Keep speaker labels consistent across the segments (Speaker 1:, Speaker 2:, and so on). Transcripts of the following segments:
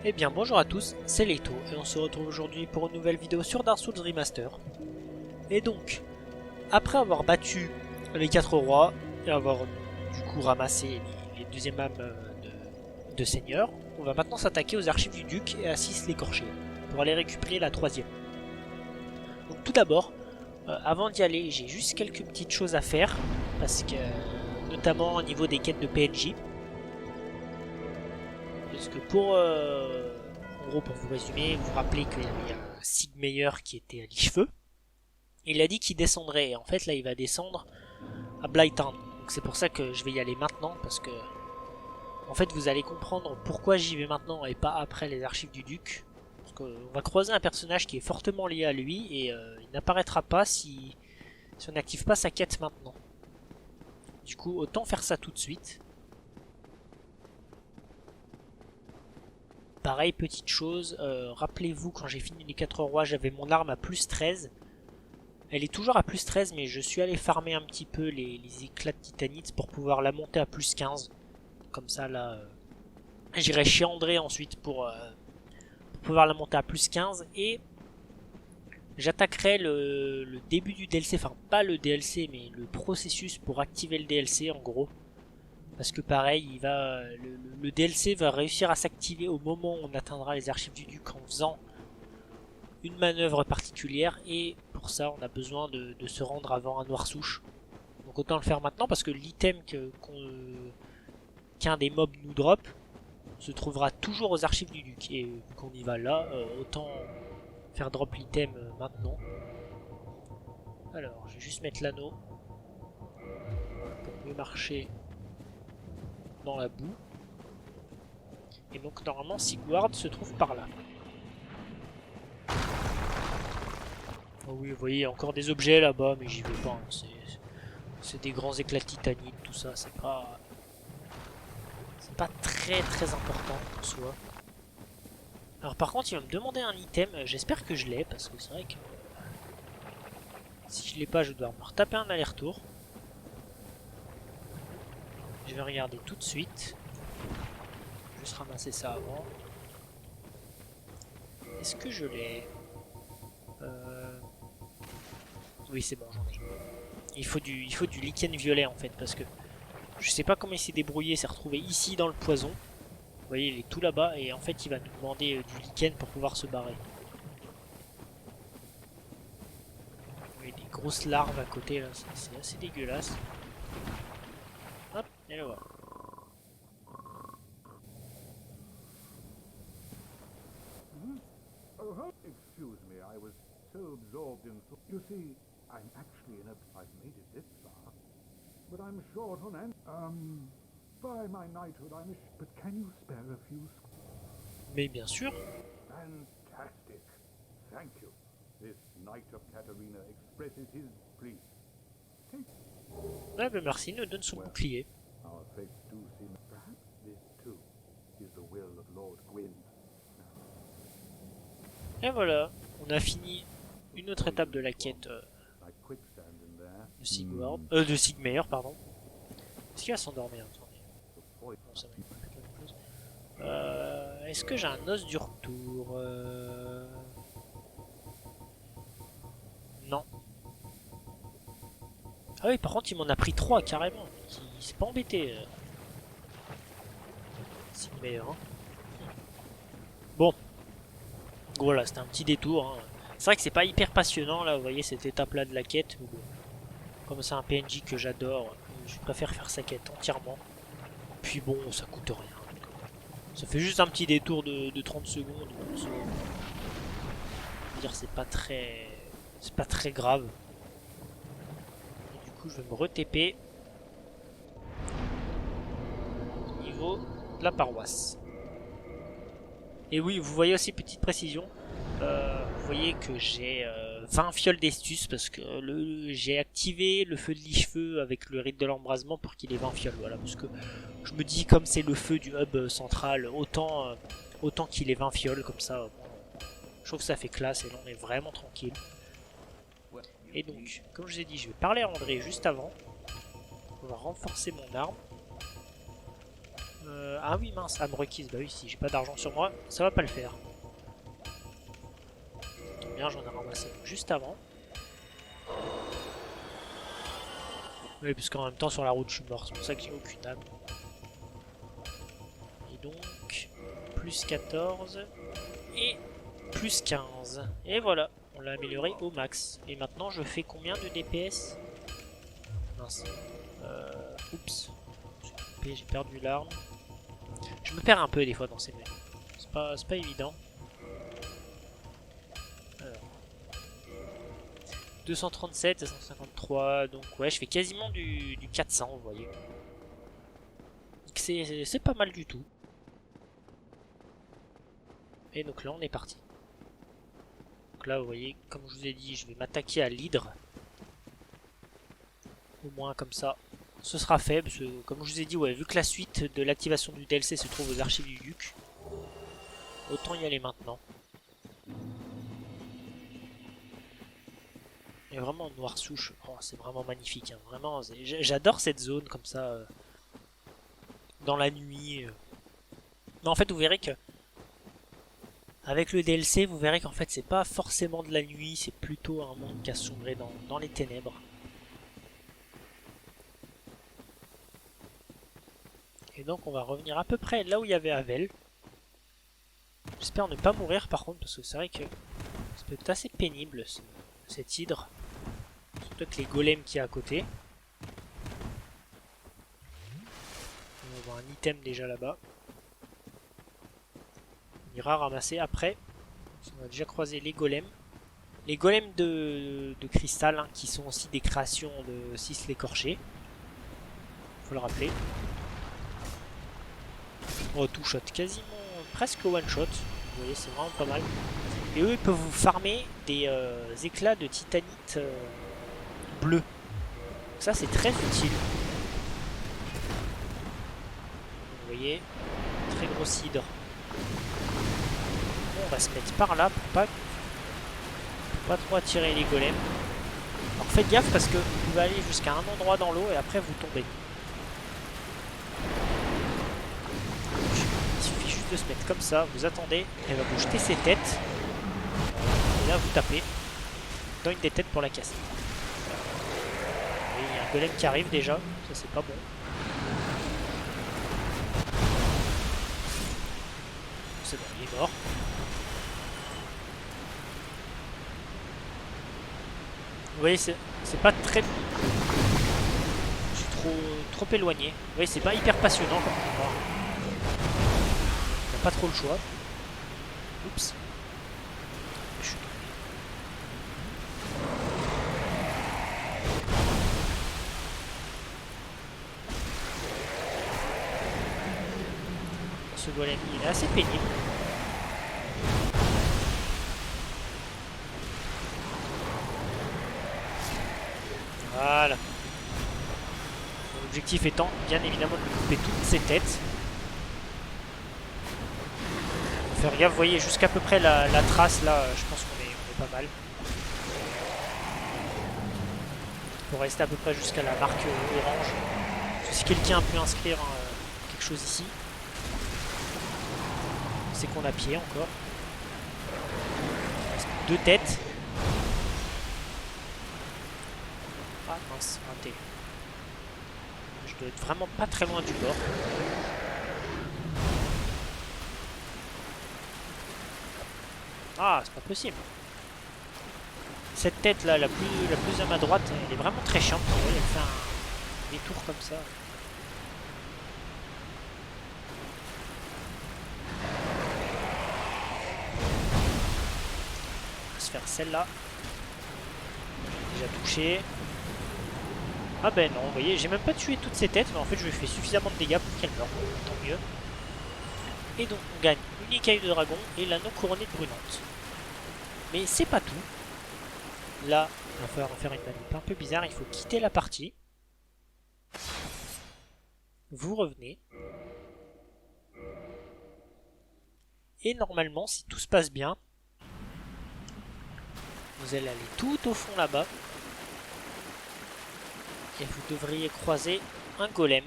Speaker 1: Eh bien bonjour à tous, c'est Leto et on se retrouve aujourd'hui pour une nouvelle vidéo sur Dark Souls Remaster. Et donc, après avoir battu les 4 rois et avoir du coup ramassé les deuxièmes âmes de seigneur, on va maintenant s'attaquer aux archives du duc et à 6 l'écorché pour aller récupérer la troisième. Donc tout d'abord, avant d'y aller, j'ai juste quelques petites choses à faire parce que notamment au niveau des quêtes de PNJ. Parce que en gros, pour vous résumer, vous rappelez qu'il y avait un Sigmeyer qui était à Lichefeu. Il a dit qu'il descendrait, et en fait là il va descendre à Blighttown. Donc c'est pour ça que je vais y aller maintenant, parce que en fait vous allez comprendre pourquoi j'y vais maintenant et pas après les archives du duc. Parce qu'on va croiser un personnage qui est fortement lié à lui, et il n'apparaîtra pas si on n'active pas sa quête maintenant. Du coup autant faire ça tout de suite. Pareil, petite chose, rappelez-vous quand j'ai fini les 4 rois, j'avais mon arme à plus 13. Elle est toujours à plus 13, mais je suis allé farmer un petit peu les éclats de titanite pour pouvoir la monter à plus 15. Comme ça, là, j'irai chez André ensuite pour pouvoir la monter à plus 15. Et j'attaquerai le début du DLC, enfin pas le DLC, mais le processus pour activer le DLC en gros. Parce que pareil, le DLC va réussir à s'activer au moment où on atteindra les archives du duc en faisant une manœuvre particulière, et pour ça on a besoin de se rendre avant un noir souche. Donc autant le faire maintenant parce que l'item qu'un des mobs nous drop se trouvera toujours aux archives du duc, et vu qu'on y va là, autant faire drop l'item maintenant. Alors je vais juste mettre l'anneau pour mieux marcher dans la boue. Et donc normalement Sigward se trouve par là. Oh oui, vous voyez, encore des objets là-bas, mais j'y vais pas. Hein. C'est des grands éclats de titanite, tout ça, c'est pas très très important en soi. Alors par contre, il va me demander un item, j'espère que je l'ai, parce que c'est vrai que si je l'ai pas, je dois me retaper un aller-retour. Je vais regarder tout de suite. Je vais juste ramasser ça avant. Est-ce que je l'ai Oui, c'est bon, j'en ai. Il faut du lichen violet en fait, parce que je sais pas comment il s'est débrouillé, s'est retrouvé ici dans le poison. Vous voyez, il est tout là-bas, et en fait il va nous demander du lichen pour pouvoir se barrer. Vous voyez, des grosses larves à côté là, c'est assez dégueulasse. Hop, et le voilà.
Speaker 2: Oh, excuse me, I was so absorbed in... You see, I'm actually in a... I've made it this far, but I'm short on... By my knighthood, I'm... But can you spare a few...
Speaker 1: Mais bien sûr.
Speaker 2: Fantastic. Thank you. This Knight of Katarina expresses his plea.
Speaker 1: Ouais, bah merci, il nous donne son bouclier.
Speaker 2: Our fates do seem... Perhaps this, too, is the will of Lord Gwyn.
Speaker 1: Et voilà, on a fini une autre étape de la quête de Sigward, de Sigmeyer, pardon. Est-ce qu'il va s'endormir? Attendez. Bon, ça va être quelque chose. Est-ce que j'ai un os du retour? Non. Ah oui, par contre, il m'en a pris 3 carrément. Il s'est pas embêté. Sigmeyer. Hein. Bon. Voilà, c'était un petit détour. Hein. C'est vrai que c'est pas hyper passionnant là, vous voyez cette étape là de la quête. Mais bon, comme c'est un PNJ que j'adore, je préfère faire sa quête entièrement. Puis bon, ça coûte rien. Ça fait juste un petit détour de 30 secondes. Je veux dire, c'est pas très grave. Et du coup, je vais me re-TP au niveau de la paroisse. Et oui, vous voyez aussi, petite précision, vous voyez que j'ai 20 fioles d'estus parce que j'ai activé le feu de Lichefeu avec le rite de l'embrasement pour qu'il ait 20 fioles. Voilà, parce que je me dis, comme c'est le feu du hub central, autant qu'il ait 20 fioles, comme ça, bon, je trouve que ça fait classe et là on est vraiment tranquille. Et donc, comme je vous ai dit, je vais parler à André juste avant. On va renforcer mon arme. Ah oui mince, âme requise, bah oui si j'ai pas d'argent sur moi, ça va pas le faire. Donc bien j'en ai ramassé juste avant. Oui parce qu'en même temps sur la route je suis mort, c'est pour ça que j'ai aucune âme. Et donc, plus 14 et plus 15. Et voilà, on l'a amélioré au max. Et maintenant je fais combien de DPS? Mince. Oups. J'ai perdu l'arme. Je me perds un peu des fois dans ces menus. C'est pas évident. Alors. 237 à 153. Donc ouais, je fais quasiment du 400, vous voyez. C'est pas mal du tout. Et donc là, on est parti. Donc là, vous voyez, comme je vous ai dit, je vais m'attaquer à l'hydre. Au moins comme ça, ce sera fait. Parce que, comme je vous ai dit, ouais, vu que la suite de l'activation du DLC se trouve aux archives du duc, autant y aller maintenant. Et vraiment noir souche, oh, c'est vraiment magnifique. Hein. Vraiment, j'adore cette zone comme ça, dans la nuit. Mais en fait, vous verrez que avec le DLC, vous verrez qu'en fait, c'est pas forcément de la nuit, c'est plutôt un monde qui a sombré dans les ténèbres. Et donc, on va revenir à peu près là où il y avait Havel. J'espère ne pas mourir par contre, parce que c'est vrai que ça peut être assez pénible cette hydre. Surtout avec les golems qu'il y a à côté. On va avoir un item déjà là-bas. On ira ramasser après. On a déjà croisé les golems. Les golems de cristal, hein, qui sont aussi des créations de Six l'écorché. Faut le rappeler. Oh, tout shot, quasiment presque one shot. Vous voyez, c'est vraiment pas mal. Et eux, ils peuvent vous farmer des éclats de titanite bleu. Donc ça, c'est très utile. Vous voyez, très gros hydre. Bon, on va se mettre par là pour pas trop attirer les golems. Alors faites gaffe parce que vous pouvez aller jusqu'à un endroit dans l'eau et après vous tombez. Il suffit juste de se mettre comme ça, vous attendez, elle va vous jeter ses têtes. Et là vous tapez dans une des têtes pour la casser. Et il y a un golem qui arrive déjà, ça c'est pas bon. C'est bon, il est mort. Vous voyez, c'est pas très... Je suis trop éloigné. Vous voyez, c'est pas hyper passionnant comme combat. On n'a pas trop le choix. Oups. Je suis tombé. Ce golem, il est assez pénible. Voilà. L'objectif étant, bien évidemment, de lui couper toutes ses têtes. Faut faire gaffe, vous voyez, jusqu'à peu près la trace, là, je pense qu'on est pas mal. Faut rester à peu près jusqu'à la marque orange. Si quelqu'un a pu inscrire quelque chose ici, c'est qu'on a pied encore. Il reste 2 têtes. Ah mince, raté. Je dois être vraiment pas très loin du bord. Ah, c'est pas possible. Cette tête là, la plus à ma droite, elle est vraiment très chiante. Elle fait un détour comme ça. On va se faire celle-là. Déjà touché. Ah ben non, vous voyez, j'ai même pas tué toutes ces têtes, mais en fait je lui ai fait suffisamment de dégâts pour qu'elle meure. Tant mieux. Et donc on gagne une écaille de dragon et l'anneau couronné de brunante. Mais c'est pas tout. Là, il va falloir faire une manip un peu bizarre, il faut quitter la partie. Vous revenez. Et normalement, si tout se passe bien, vous allez aller tout au fond là-bas. Et vous devriez croiser un golem.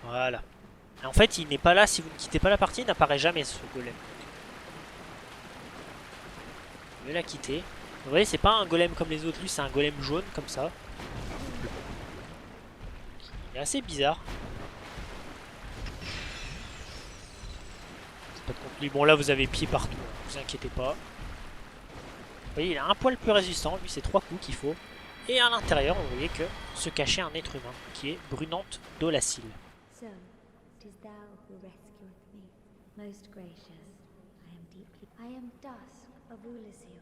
Speaker 1: Voilà. Et en fait, il n'est pas là, si vous ne quittez pas la partie, il n'apparaît jamais ce golem. Je vais la quitter. Vous voyez, c'est pas un golem comme les autres, lui c'est un golem jaune comme ça. Il est assez bizarre. C'est pas de contre lui. Bon là vous avez pied partout, ne vous inquiétez pas. Vous voyez, il a un poil plus résistant, lui c'est 3 coups qu'il faut. Et à l'intérieur, vous voyez que se cachait un être humain, qui est Brunante d'Olacile.
Speaker 3: So, 'tis thou who rescueth me, most gracious. I am Dusk of Ulasil.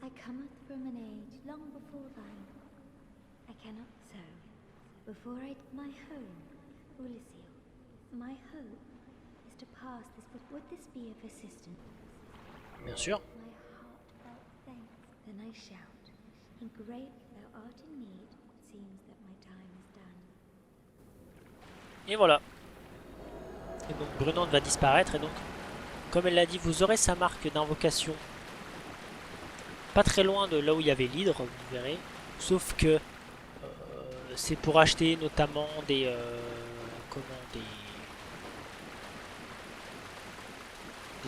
Speaker 3: I cometh from an age long before thine. I cannot so. Before I did my home, Ulasil. My hope is to pass this, but would this be of assistance?
Speaker 1: Bien sûr.
Speaker 3: My heartfelt thanks, then I shout. In great thou art in need, it seems that my time is done.
Speaker 1: Et voilà. Et donc Brunante va disparaître et donc, comme elle l'a dit, vous aurez sa marque d'invocation pas très loin de là où il y avait l'hydre, vous verrez. Sauf que c'est pour acheter notamment des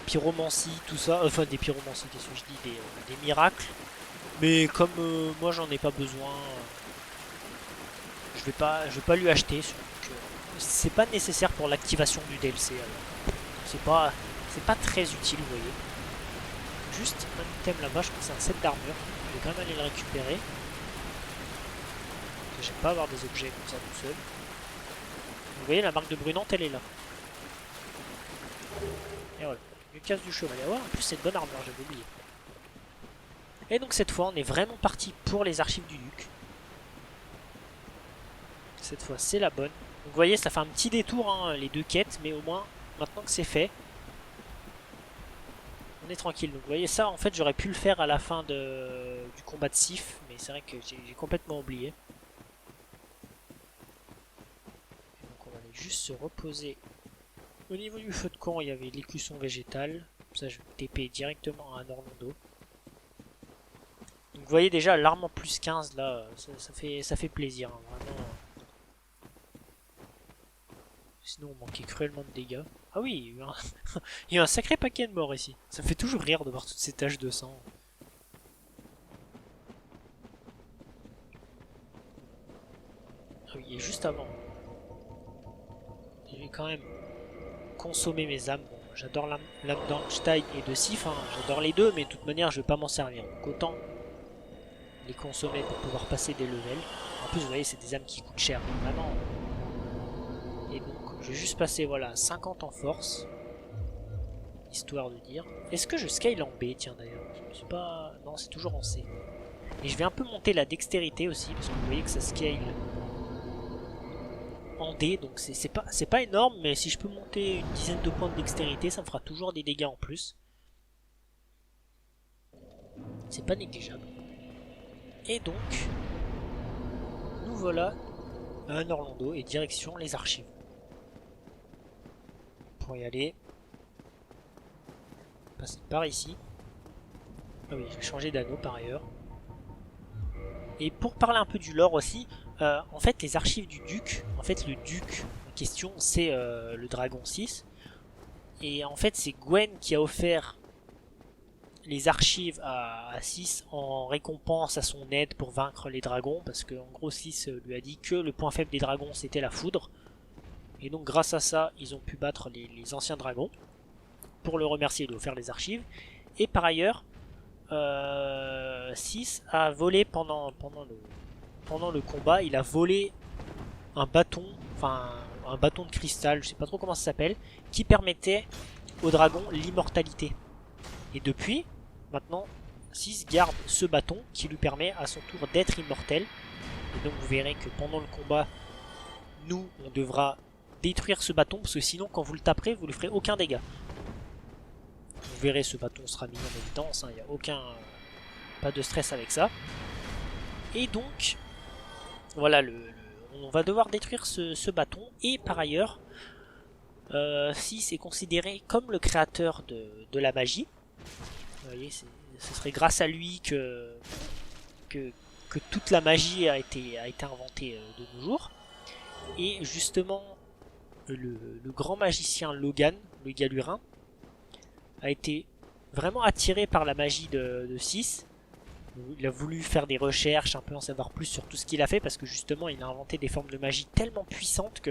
Speaker 1: pyromancies, tout ça. Enfin des pyromancies, qu'est-ce que je dis, des miracles. Mais comme moi j'en ai pas besoin, je vais pas lui acheter. Donc c'est pas nécessaire pour l'activation du DLC. C'est pas très utile, vous voyez. Juste un item là-bas, je pense que c'est un set d'armure. Je vais quand même aller le récupérer. Parce que j'aime pas avoir des objets comme ça tout seul. Vous voyez, la marque de Brunante, elle est là. Et voilà. Une case du cheval. Ah ouais, en plus c'est une bonne armure, j'avais oublié. Et donc cette fois, on est vraiment parti pour les archives du duc. Cette fois, c'est la bonne. Donc vous voyez, ça fait un petit détour, hein, les deux quêtes, mais au moins, maintenant que c'est fait, on est tranquille. Donc vous voyez ça, en fait j'aurais pu le faire à la fin du combat de Sif, mais c'est vrai que j'ai complètement oublié. Et donc on va aller juste se reposer. Au niveau du feu de camp, il y avait l'écusson végétal. Ça je vais TP directement à Norlando. Donc vous voyez déjà l'arme en plus 15 là, ça fait plaisir, hein, vraiment. Sinon on manquait cruellement de dégâts. Ah oui, il y a eu un, il y a eu un sacré paquet de morts ici. Ça fait toujours rire de voir toutes ces taches de sang. Ah oui, et juste avant, je vais quand même consommer mes âmes. Bon, j'adore l'âme d'Ornstein et de Sif, hein. J'adore les deux, mais de toute manière je vais pas m'en servir. Donc autant les consommer pour pouvoir passer des levels. En plus vous voyez, c'est des âmes qui coûtent cher, vraiment. Et donc je vais juste passer, voilà, 50 en force. Histoire de dire. Est-ce que je scale en B, tiens d'ailleurs? Je suis pas... Non, c'est toujours en C. Et je vais un peu monter la dextérité aussi, parce que vous voyez que ça scale en D, donc c'est pas énorme, mais si je peux monter une dizaine de points de dextérité, ça me fera toujours des dégâts en plus. C'est pas négligeable. Et donc, nous voilà à Norlando et direction les archives. Pour y aller, passer par ici. Ah oui, j'ai changé d'anneau par ailleurs. Et pour parler un peu du lore aussi, en fait les archives du duc, en fait le duc en question c'est le dragon 6. Et en fait c'est Gwen qui a offert les archives à 6 en récompense à son aide pour vaincre les dragons. Parce que en gros 6 lui a dit que le point faible des dragons c'était la foudre. Et donc grâce à ça ils ont pu battre les anciens dragons. Pour le remercier, il lui a offert les archives. Et par ailleurs, 6 a volé pendant le combat, il a volé un bâton, enfin un bâton de cristal, je sais pas trop comment ça s'appelle, qui permettait au dragon l'immortalité. Et depuis, maintenant, 6 garde ce bâton qui lui permet à son tour d'être immortel. Et donc vous verrez que pendant le combat, nous, on devra détruire ce bâton, parce que sinon quand vous le taperez, vous ne ferez aucun dégât. Vous verrez, ce bâton sera mis en évidence, il n'y a aucun... pas de stress avec ça. Et donc, voilà, on va devoir détruire ce bâton. Et par ailleurs, 6 est considéré comme le créateur de la magie. Vous voyez, ce serait grâce à lui que toute la magie a été inventée de nos jours. Et justement, le grand magicien Logan, le Galurin, a été vraiment attiré par la magie de 6. Il a voulu faire des recherches, un peu en savoir plus sur tout ce qu'il a fait, parce que justement il a inventé des formes de magie tellement puissantes que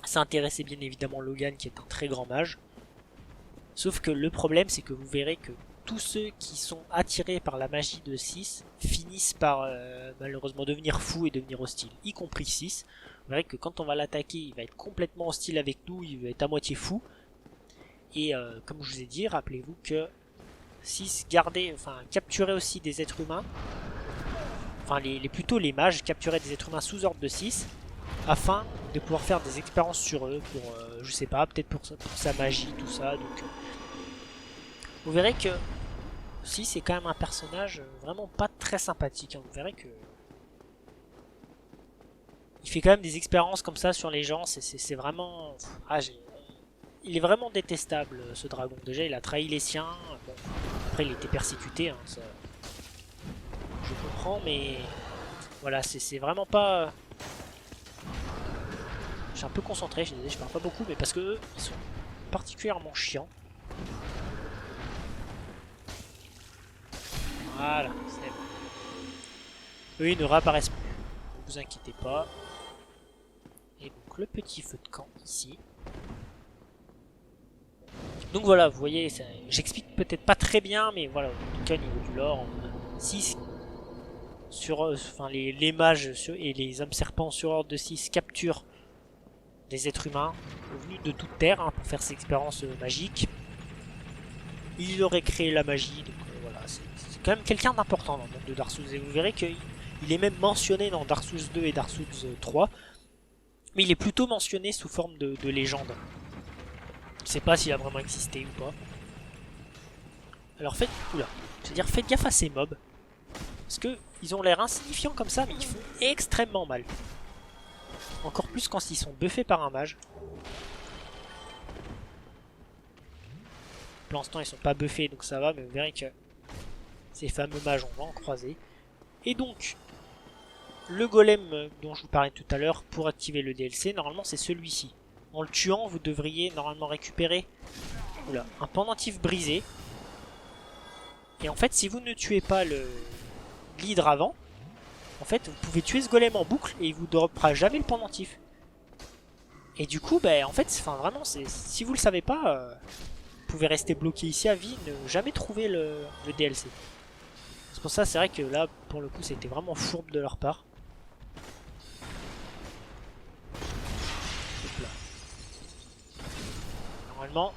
Speaker 1: ça intéressait bien évidemment Logan, qui est un très grand mage. Sauf que le problème, c'est que vous verrez que tous ceux qui sont attirés par la magie de 6 finissent par malheureusement devenir fous et devenir hostiles, y compris 6. Vous verrez que quand on va l'attaquer, il va être complètement hostile avec nous, il va être à moitié fou. Et comme je vous ai dit, rappelez-vous que 6 capturait aussi des êtres humains, enfin plutôt les mages capturaient des êtres humains sous ordre de 6, afin de pouvoir faire des expériences sur eux, pour, je sais pas, peut-être pour sa magie, tout ça. Donc vous verrez que 6 est quand même un personnage vraiment pas très sympathique, hein. Vous verrez que il fait quand même des expériences comme ça sur les gens, c'est vraiment... il est vraiment détestable, ce dragon. Déjà, il a trahi les siens. Bon, après, il était persécuté, hein, ça... je comprends, mais... Voilà, c'est vraiment pas... Je suis un peu concentré, je suis désolé, je parle pas beaucoup, mais parce que eux, ils sont particulièrement chiants. Voilà, c'est bon. Eux, ils ne réapparaissent plus. Ne vous inquiétez pas. Et donc, le petit feu de camp, ici. Donc voilà, vous voyez, j'explique peut-être pas très bien, mais voilà, en tout cas, au niveau du lore, 6... les mages et les hommes serpents sur ordre de 6 capturent des êtres humains venus de toute terre, hein, pour faire ces expériences magiques. Il aurait créé la magie, donc voilà, c'est quand même quelqu'un d'important dans le monde de Dark Souls. Et vous verrez qu'il est même mentionné dans Dark Souls 2 et Dark Souls 3, mais il est plutôt mentionné sous forme de légende. Je sais pas s'il a vraiment existé ou pas. Alors faites gaffe à ces mobs, parce que ils ont l'air insignifiants comme ça, mais ils font extrêmement mal. Encore plus quand ils sont buffés par un mage. Pour l'instant, ils sont pas buffés, donc ça va, mais vous verrez que ces fameux mages, on va en croiser. Et donc, le golem dont je vous parlais tout à l'heure, pour activer le DLC, normalement c'est celui-ci. En le tuant, vous devriez normalement récupérer un pendentif brisé. Et en fait, si vous ne tuez pas l'hydre avant, en fait, vous pouvez tuer ce golem en boucle et il vous droppera jamais le pendentif. Et du coup, en fait, vraiment, si vous le savez pas, vous pouvez rester bloqué ici à vie, ne jamais trouver le DLC. C'est pour ça, c'est vrai que là, pour le coup, c'était vraiment fourbe de leur part. Donc là. Normalement,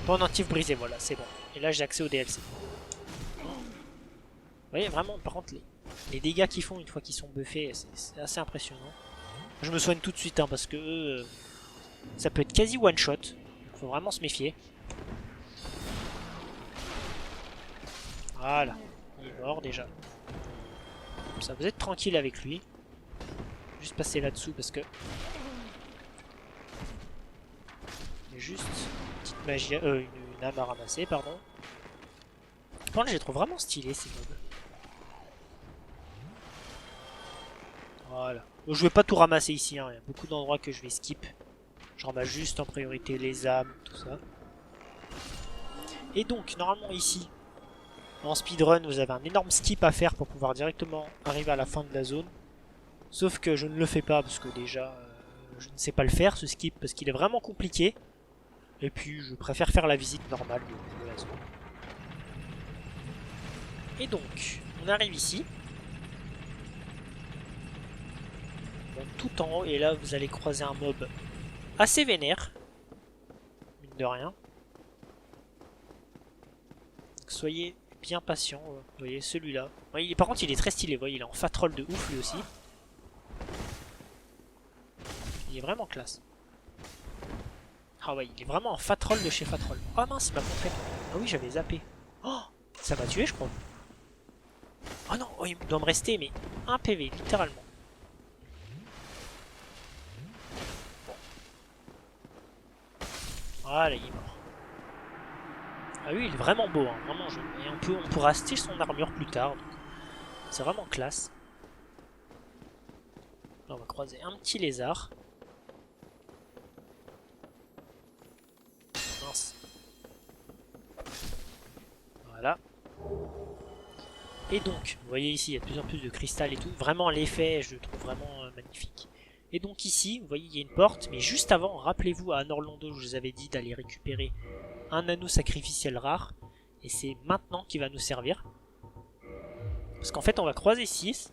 Speaker 1: pendentif brisé, voilà, c'est bon. Et là, j'ai accès au DLC. Vous voyez, vraiment, par contre, les dégâts qu'ils font une fois qu'ils sont buffés, c'est assez impressionnant. Je me soigne tout de suite, hein, parce que ça peut être quasi one shot. Il faut vraiment se méfier. Voilà, il est mort déjà. Comme ça, vous êtes tranquille avec lui. Juste passer là-dessous parce que... il y a juste une petite magie, une âme à ramasser, pardon. Par contre, je les trouve vraiment stylés, ces mobs. Voilà. Donc, je vais pas tout ramasser ici, hein. Il y a beaucoup d'endroits que je vais skip. Je ramasse juste en priorité les âmes, tout ça. Et donc, normalement ici, en speedrun, vous avez un énorme skip à faire pour pouvoir directement arriver à la fin de la zone. Sauf que je ne le fais pas parce que déjà, je ne sais pas le faire, ce skip, parce qu'il est vraiment compliqué. Et puis, je préfère faire la visite normale de la zone. Et donc, on arrive ici. Donc, tout en haut, et là, vous allez croiser un mob assez vénère. Mine de rien. Donc, soyez bien patient. Vous voyez, celui-là. Par contre, il est très stylé. Vous voyez, il est en fat roll de ouf, lui aussi. Il est vraiment classe. Ah ouais, il est vraiment en fat roll de chez fat roll. Oh mince, il m'a montré. Ah oui, j'avais zappé. Oh, ça m'a tué, je crois. Oh non, oh, il doit me rester, mais un PV, littéralement. Bon. Voilà, il est mort. Ah oui, il est vraiment beau, hein, vraiment joli. Et on pourra acheter son armure plus tard. C'est vraiment classe. Là, on va croiser un petit lézard. Et donc, vous voyez ici, il y a de plus en plus de cristal et tout. Vraiment, l'effet, je le trouve vraiment magnifique. Et donc ici, vous voyez, il y a une porte. Mais juste avant, rappelez-vous, à Orlando, je vous avais dit d'aller récupérer un anneau sacrificiel rare. Et c'est maintenant qu'il va nous servir. Parce qu'en fait, on va croiser 6.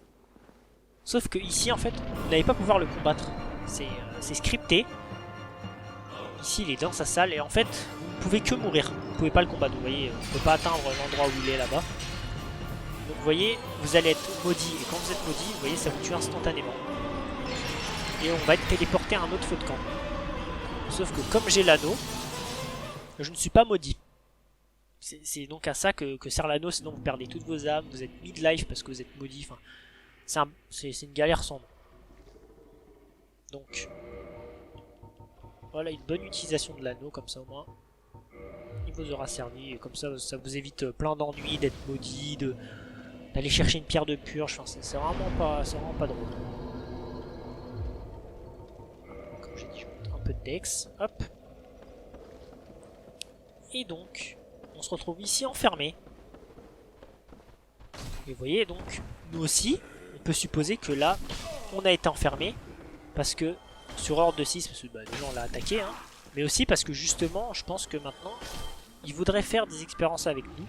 Speaker 1: Sauf que ici, en fait, vous n'allez pas pouvoir le combattre. C'est scripté. Ici, il est dans sa salle. Et en fait, vous ne pouvez que mourir. Vous ne pouvez pas le combattre. Vous voyez, on ne peut pas atteindre l'endroit où il est là-bas. Donc vous voyez, vous allez être maudit. Et quand vous êtes maudit, vous voyez, ça vous tue instantanément. Et on va être téléporté à un autre feu de camp. Sauf que comme j'ai l'anneau, je ne suis pas maudit. C'est donc à ça que sert l'anneau, sinon vous perdez toutes vos âmes, vous êtes mid-life parce que vous êtes maudit. Enfin, c'est une galère sans nom. Donc, voilà une bonne utilisation de l'anneau, comme ça au moins. Il vous aura servi, et comme ça vous évite plein d'ennuis, d'être maudit, d'aller chercher une pierre de purge. Enfin, c'est vraiment pas drôle. Comme j'ai dit, je vais mettre un peu de dex. Hop. Et donc, on se retrouve ici enfermé. Et vous voyez, donc, nous aussi, on peut supposer que là, on a été enfermé. Parce que, sur ordre de 6, parce que déjà on l'a attaqué, hein, mais aussi parce que justement, je pense que maintenant, il voudrait faire des expériences avec nous.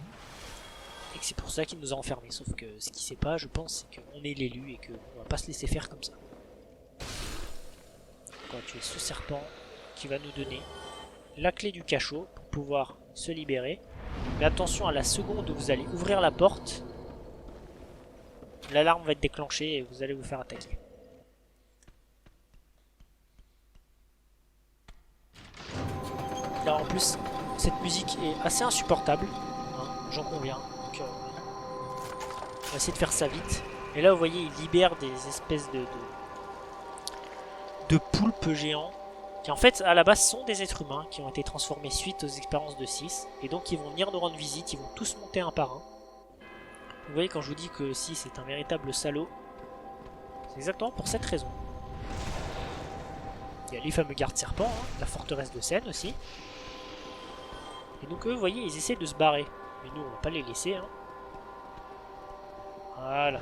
Speaker 1: Et que c'est pour ça qu'il nous a enfermés. Sauf que ce qu'il sait pas, je pense, c'est qu'on est l'élu et qu'on va pas se laisser faire comme ça. On va tuer ce serpent qui va nous donner la clé du cachot pour pouvoir se libérer. Mais attention, à la seconde où vous allez ouvrir la porte, l'alarme va être déclenchée et vous allez vous faire attaquer. Là en plus, cette musique est assez insupportable, hein, j'en conviens. Donc, on va essayer de faire ça vite. Et là vous voyez, il libère des espèces de poulpes géants qui en fait à la base sont des êtres humains qui ont été transformés suite aux expériences de 6. Et donc ils vont venir nous rendre visite, ils vont tous monter un par un. Vous voyez, quand je vous dis que 6 est un véritable salaud, c'est exactement pour cette raison. Il y a les fameux gardes serpents, hein, la forteresse de Seine aussi. Et donc eux, vous voyez, ils essaient de se barrer. Mais nous, on va pas les laisser. Hein. Voilà.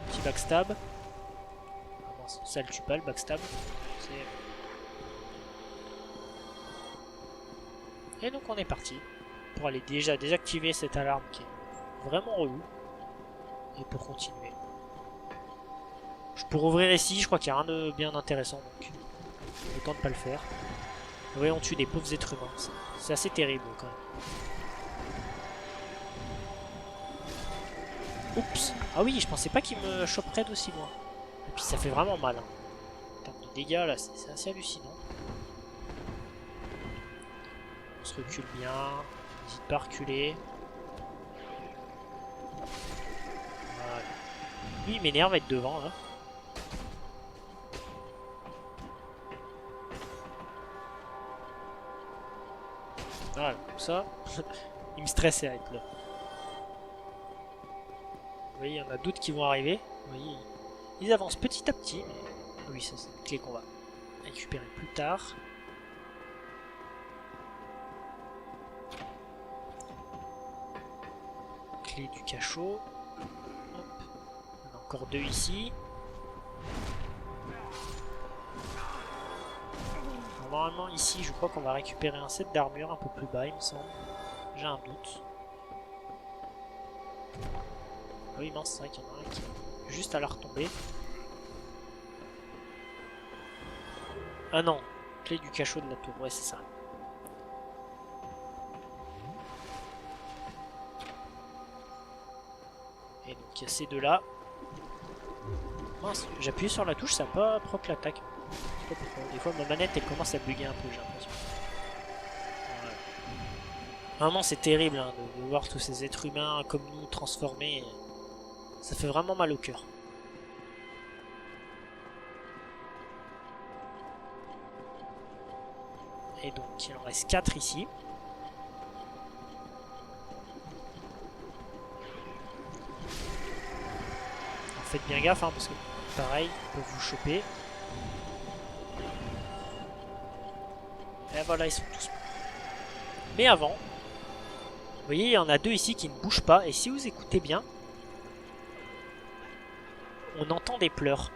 Speaker 1: Petit backstab. Ah non, ça le tue pas, le backstab. Et donc on est parti. Pour aller déjà désactiver cette alarme qui est vraiment relou. Et pour continuer. Je pourrais ouvrir ici, je crois qu'il n'y a rien de bien intéressant. Donc autant de pas le faire. Vous voyez, on tue des pauvres êtres humains. C'est assez terrible quand même. Oups. Ah oui, je pensais pas qu'il me choperait d'aussi loin. Et puis ça fait vraiment mal. Hein. En termes de dégâts là, c'est assez hallucinant. On se recule bien. N'hésite pas à reculer. Voilà. Lui il m'énerve à être devant là. Voilà, comme ça, il me stressait à être là. Vous voyez, il y en a d'autres qui vont arriver. Vous voyez, ils avancent petit à petit. Mais... oui, ça c'est une clé qu'on va récupérer plus tard. Clé du cachot. Hop. On a encore 2 ici. Normalement ici je crois qu'on va récupérer un set d'armure un peu plus bas il me semble. J'ai un doute. Ah oui mince, c'est vrai qu'il y en a un qui est juste à la retomber. Ah non, clé du cachot de la tour, ouais c'est ça. Et donc il y a ces deux là. Mince, j'ai appuyé sur la touche, ça n'a pas proc l'attaque. Des fois ma manette elle commence à bugger un peu, j'ai l'impression. Voilà. Vraiment c'est terrible hein, de voir tous ces êtres humains comme nous transformés. Ça fait vraiment mal au cœur. Et donc il en reste 4 ici. Alors, faites bien gaffe hein, parce que pareil, ils peuvent vous choper. Et voilà, ils sont tous morts. Mais avant, Vous voyez, il y en a deux ici qui ne bougent pas. Et si vous écoutez bien, on entend des pleurs.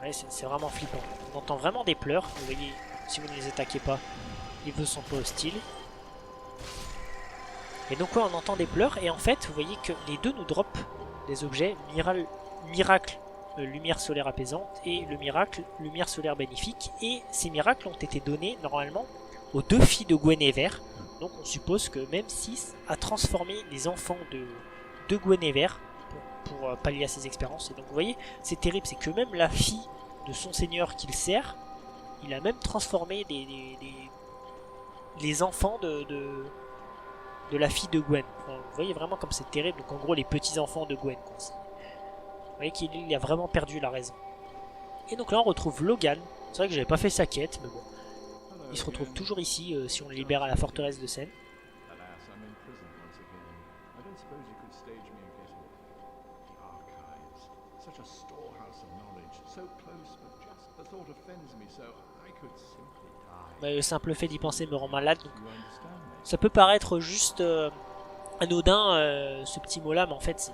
Speaker 1: Ouais, c'est vraiment flippant. On entend vraiment des pleurs. Vous voyez, si vous ne les attaquez pas, ils ne sont pas hostiles. Et donc ouais, on entend des pleurs. Et en fait, vous voyez que les deux nous droppent des objets. Miracle, lumière solaire apaisante. Et le miracle, lumière solaire bénéfique. Et ces miracles ont été donnés normalement aux deux filles de Guenhwyvar. Donc on suppose que même Sis a transformé les enfants de Guenhwyvar pour pallier à ses expériences. Et donc vous voyez, c'est terrible, c'est que même la fille de son seigneur qu'il sert, il a même transformé les enfants de la fille de Gwen. Enfin, vous voyez vraiment comme c'est terrible, donc en gros les petits-enfants de Gwen. Quoi. Vous voyez qu'il a vraiment perdu la raison. Et donc là on retrouve Logan. C'est vrai que j'avais pas fait sa quête, mais bon. Il se retrouve toujours ici si on le libère à la forteresse de Sen. Le simple fait d'y penser me rend malade. Donc ça peut paraître juste anodin ce petit mot là, mais en fait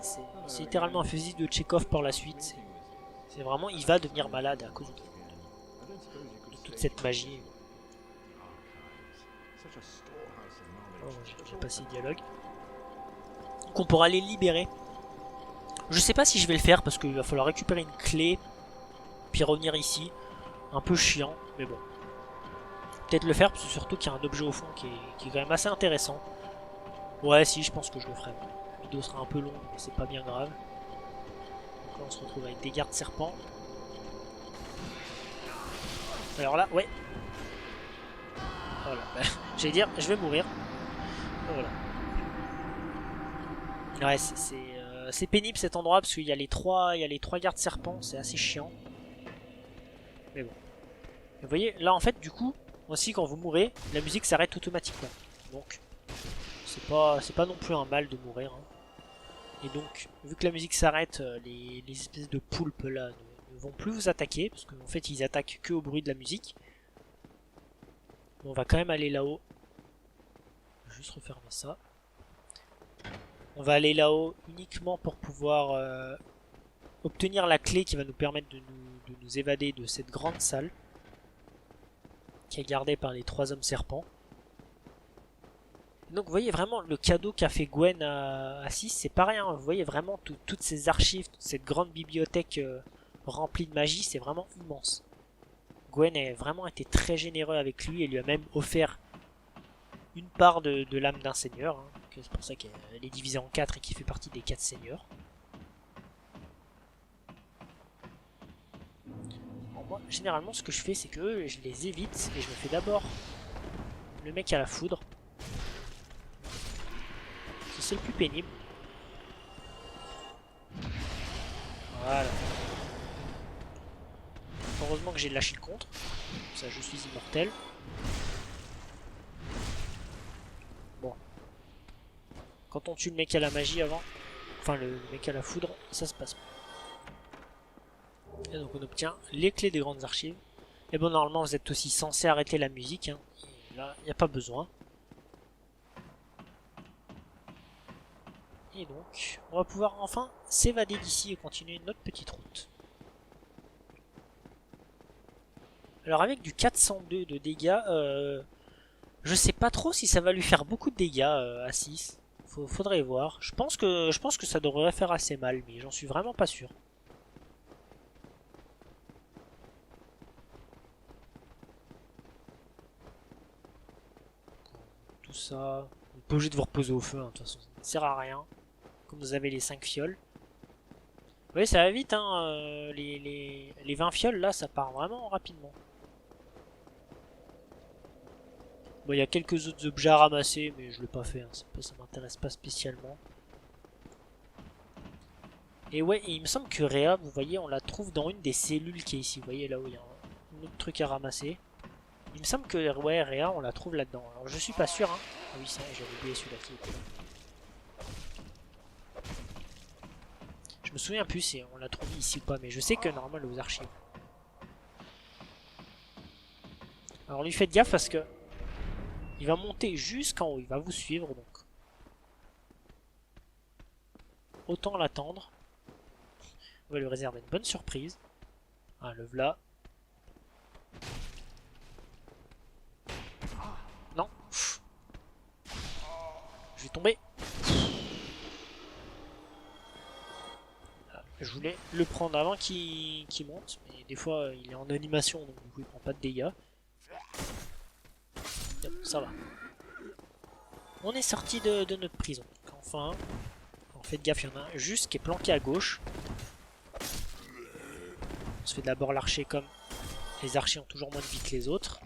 Speaker 1: c'est littéralement un fusil de Tchekhov par la suite. C'est vraiment, il va devenir malade à cause de toute cette magie. Oh, j'ai passé le dialogue. Donc on pourra les libérer. Je sais pas si je vais le faire parce qu'il va falloir récupérer une clé, puis revenir ici. Un peu chiant, mais bon. Peut-être le faire, parce que surtout qu'il y a un objet au fond qui est quand même assez intéressant. Ouais, si, je pense que je le ferai. La vidéo sera un peu longue, mais c'est pas bien grave. Donc là, on se retrouve avec des gardes serpents. Alors là, ouais. Voilà. J'allais dire, je vais mourir. Voilà. Ouais, c'est pénible cet endroit parce qu'il y a les trois gardes serpents, c'est assez chiant. Mais bon. Vous voyez, là en fait, du coup, aussi quand vous mourrez, la musique s'arrête automatiquement. Donc, c'est pas non plus un mal de mourir. Hein. Et donc, vu que la musique s'arrête, les espèces de poulpes là ne vont plus vous attaquer parce qu'en fait, ils attaquent que au bruit de la musique. On va quand même aller là-haut. Je vais juste refermer ça. On va aller là-haut uniquement pour pouvoir obtenir la clé qui va nous permettre de nous évader de cette grande salle qui est gardée par les trois hommes serpents. Donc vous voyez vraiment le cadeau qu'a fait Gwen à Sis, c'est pas rien. Vous voyez vraiment toutes ces archives, toute cette grande bibliothèque remplie de magie, c'est vraiment immense. Gwen a vraiment été très généreux avec lui et lui a même offert une part de l'âme d'un seigneur. Hein. C'est pour ça qu'elle est divisée en 4 et qu'il fait partie des 4 seigneurs. Alors moi, généralement, ce que je fais, c'est que je les évite et je me fais d'abord le mec à la foudre. C'est le plus pénible. Voilà. Heureusement que j'ai lâché le contre. Ça, je suis immortel. Bon. Quand on tue le mec à la magie avant, enfin le mec à la foudre, ça se passe. Et donc on obtient les clés des grandes archives. Et bon, normalement vous êtes aussi censé arrêter la musique. Hein. Et là, il n'y a pas besoin. Et donc, on va pouvoir enfin s'évader d'ici et continuer notre petite route. Alors avec du 402 de dégâts, je sais pas trop si ça va lui faire beaucoup de dégâts à 6. Faudrait voir. Je pense que ça devrait faire assez mal, mais j'en suis vraiment pas sûr. Tout ça, on n'est pas obligé de vous reposer au feu, hein, de toute façon, ça ne sert à rien. Comme vous avez les 5 fioles. Vous voyez, ça va vite, hein, les 20 fioles, là, ça part vraiment rapidement. Bon, il y a quelques autres objets à ramasser, mais je l'ai pas fait, hein, ça m'intéresse pas spécialement. Et ouais, et il me semble que Rhea, vous voyez, on la trouve dans une des cellules qui est ici. Vous voyez, là où il y a un autre truc à ramasser. Il me semble que, ouais, Rhea, on la trouve là-dedans. Alors, je suis pas sûr, hein. Ah oui, ça, j'avais oublié celui-là qui était là. Je me souviens plus si on l'a trouvé ici ou pas, mais je sais que normalement elle est aux archives. Alors lui faites gaffe parce que Il va monter jusqu'en haut, il va vous suivre donc. Autant l'attendre. On va lui réserver une bonne surprise. Ah, le voilà. Non. Je vais tomber. Je voulais le prendre avant qu'il monte, mais des fois il est en animation, donc du coup il prend pas de dégâts. Yep, ça va. On est sorti de notre prison. Donc, enfin, faites gaffe, il y en a un juste qui est planqué à gauche. On se fait d'abord l'archer comme les archers ont toujours moins de vie que les autres.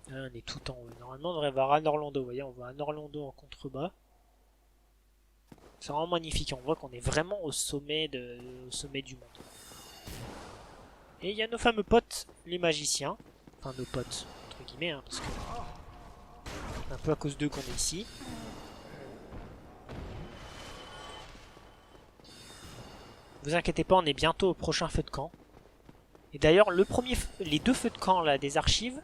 Speaker 1: Là, on est tout en haut. Normalement on devrait voir Anne Orlando. Vous voyez, on voit Anne Orlando en contrebas. C'est vraiment magnifique. On voit qu'on est vraiment au sommet du monde. Et il y a nos fameux potes, les magiciens. Enfin, nos potes, entre guillemets, hein, parce que un peu à cause d'eux qu'on est ici. Vous inquiétez pas, on est bientôt au prochain feu de camp. Et d'ailleurs, les deux feux de camp là, des archives,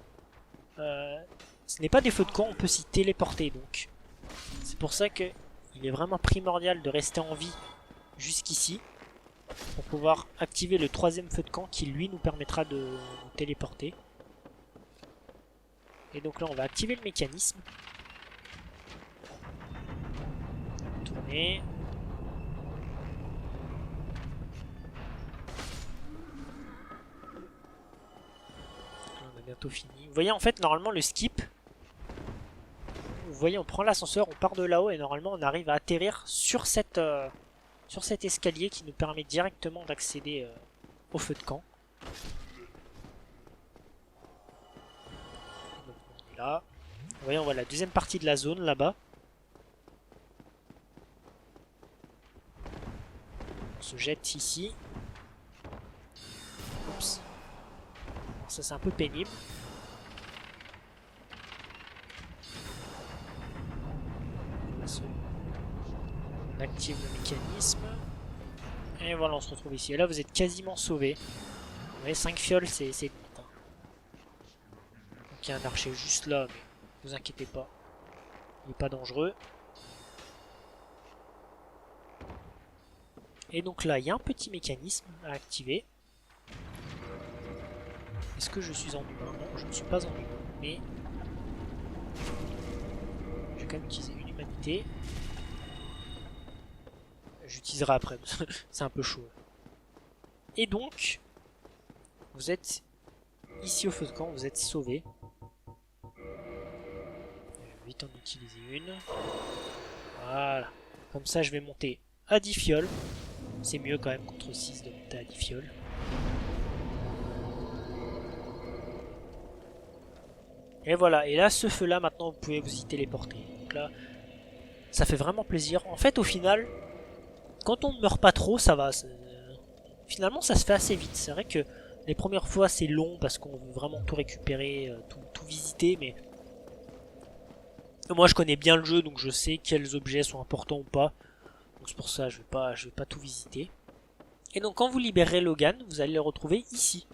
Speaker 1: ce n'est pas des feux de camp, on peut s'y téléporter. Donc, c'est pour ça que il est vraiment primordial de rester en vie jusqu'ici pour pouvoir activer le troisième feu de camp qui lui nous permettra de nous téléporter. Et donc là on va activer le mécanisme. Tourner. On a bientôt fini. Vous voyez en fait normalement le skip. Vous voyez on prend l'ascenseur, on part de là-haut et normalement on arrive à atterrir sur cet escalier qui nous permet directement d'accéder au feu de camp. Donc on est là. Vous voyez on voit la deuxième partie de la zone là-bas. On se jette ici. Oups. Alors ça c'est un peu pénible. On active le mécanisme. Et voilà, on se retrouve ici. Et là, vous êtes quasiment sauvé. Vous voyez, 5 fioles, c'est limite. Hein. Donc il y a un archer juste là, mais ne vous inquiétez pas. Il n'est pas dangereux. Et donc là, il y a un petit mécanisme à activer. Est-ce que je suis en humain? Non, je ne suis pas en humain. Mais je vais quand même utiliser une humanité. J'utiliserai après, c'est un peu chaud. Et donc, vous êtes ici au feu de camp, vous êtes sauvé. Je vais vite en utiliser une. Voilà. Comme ça, je vais monter à 10 fioles. C'est mieux quand même contre 6 de monter à 10 fioles. Et voilà, et là, ce feu-là, maintenant, vous pouvez vous y téléporter. Donc là, ça fait vraiment plaisir. En fait, au final, quand on ne meurt pas trop, ça va. Finalement, ça se fait assez vite. C'est vrai que les premières fois, c'est long parce qu'on veut vraiment tout récupérer, tout visiter. Mais moi, je connais bien le jeu, donc je sais quels objets sont importants ou pas. Donc c'est pour ça, je vais pas tout visiter. Et donc, quand vous libérez Logan, vous allez le retrouver ici,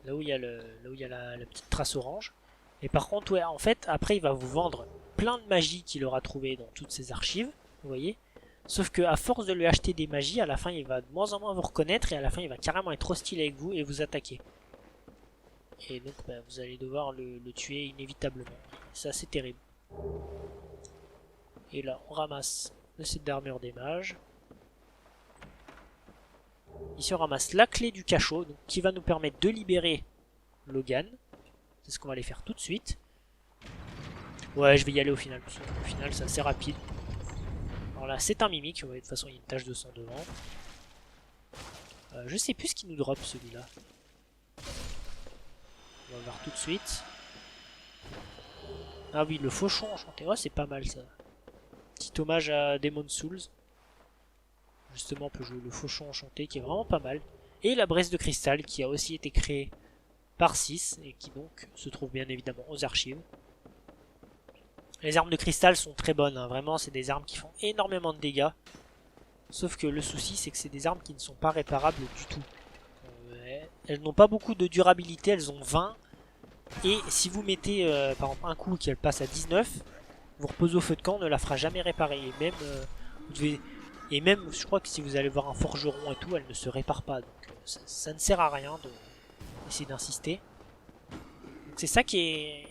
Speaker 1: là où il y a la petite trace orange. Et par contre, ouais, en fait, après, il va vous vendre plein de magies qu'il aura trouvé dans toutes ses archives. Vous voyez? Sauf qu'à force de lui acheter des magies, à la fin il va de moins en moins vous reconnaître et à la fin il va carrément être hostile avec vous et vous attaquer. Et donc bah, vous allez devoir le tuer inévitablement. C'est assez terrible. Et là on ramasse le set d'armure des mages. Ici on ramasse la clé du cachot donc, qui va nous permettre de libérer Logan. C'est ce qu'on va aller faire tout de suite. Ouais, je vais y aller au final. Parce qu'au final c'est assez rapide. Alors là, c'est un mimique, vous voyez, de toute façon, il y a une tache de sang devant. Je sais plus ce qu'il nous drop, celui-là. On va voir tout de suite. Ah oui, le fauchon enchanté. Ouais, c'est pas mal, ça. Petit hommage à Demon's Souls. Justement, on peut jouer le fauchon enchanté, qui est vraiment pas mal. Et la braise de cristal, qui a aussi été créée par 6, et qui donc se trouve bien évidemment aux archives. Les armes de cristal sont très bonnes, hein. Vraiment c'est des armes qui font énormément de dégâts. Sauf que le souci c'est que c'est des armes qui ne sont pas réparables du tout. Elles n'ont pas beaucoup de durabilité, elles ont 20. Et si vous mettez par exemple un coup qu'elle passe à 19, vous reposez au feu de camp, on ne la fera jamais réparer. Et même, vous devez... Et même, je crois que si vous allez voir un forgeron et tout, elle ne se répare pas. Donc ça ne sert à rien d'essayer d'insister. C'est ça qui est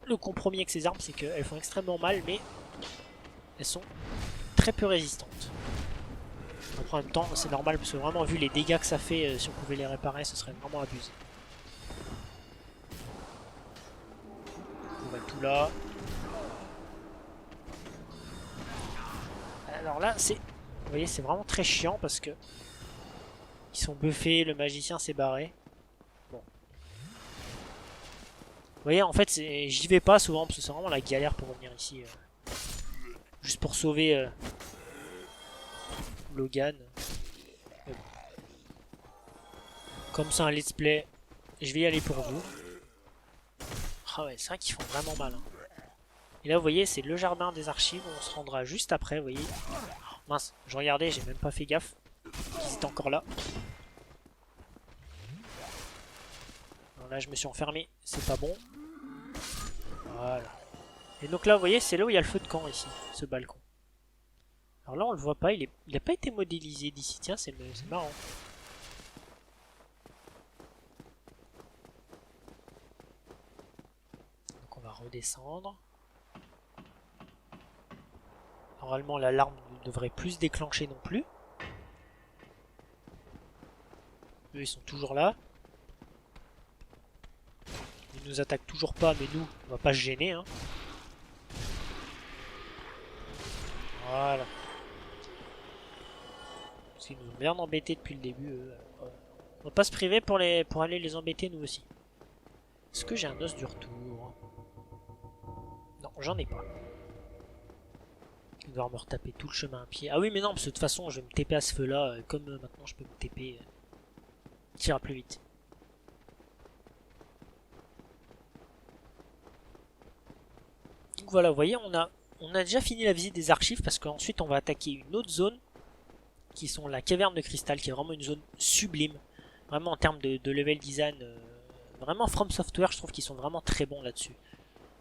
Speaker 1: le compromis avec ces armes, c'est qu'elles font extrêmement mal, mais elles sont très peu résistantes. Après, en même temps, c'est normal, parce que vraiment, vu les dégâts que ça fait, si on pouvait les réparer, ce serait vraiment abusé. On va tout là. Alors là, c'est... Vous voyez, c'est vraiment très chiant, parce que... Ils sont buffés, le magicien s'est barré. Bon. Vous voyez, en fait, j'y vais pas souvent, parce que c'est vraiment la galère pour revenir ici. Juste pour sauver... Logan. Comme c'est un let's play, je vais y aller pour vous. Ah ouais, c'est vrai qu'ils font vraiment mal. Hein. Et là, vous voyez, c'est le jardin des archives. On se rendra juste après, vous voyez. Mince, je regardais, j'ai même pas fait gaffe qu'ils étaient encore là. Alors là, je me suis enfermé, c'est pas bon. Voilà. Et donc là, vous voyez, c'est là où il y a le feu de camp ici, ce balcon. Alors là, on le voit pas, il a pas été modélisé d'ici. Tiens, c'est marrant. Donc on va redescendre. Normalement, l'alarme ne devrait plus se déclencher non plus. Eux, ils sont toujours là. Ils nous attaquent toujours pas, mais nous, on va pas se gêner. Hein. Voilà. Parce qu'ils nous ont bien embêtés depuis le début. On va pas se priver pour aller les embêter nous aussi. Est-ce que j'ai un os du retour? Non, j'en ai pas. Il va devoir me retaper tout le chemin à pied. Ah oui, mais non, parce que de toute façon, je vais me TP à ce feu-là. Comme maintenant, je peux me TP. Ça ira plus vite. Donc voilà, vous voyez, on a déjà fini la visite des archives parce qu'ensuite, on va attaquer une autre zone qui sont la caverne de cristal, qui est vraiment une zone sublime. Vraiment en termes de level design. Vraiment, From Software, je trouve qu'ils sont vraiment très bons là-dessus.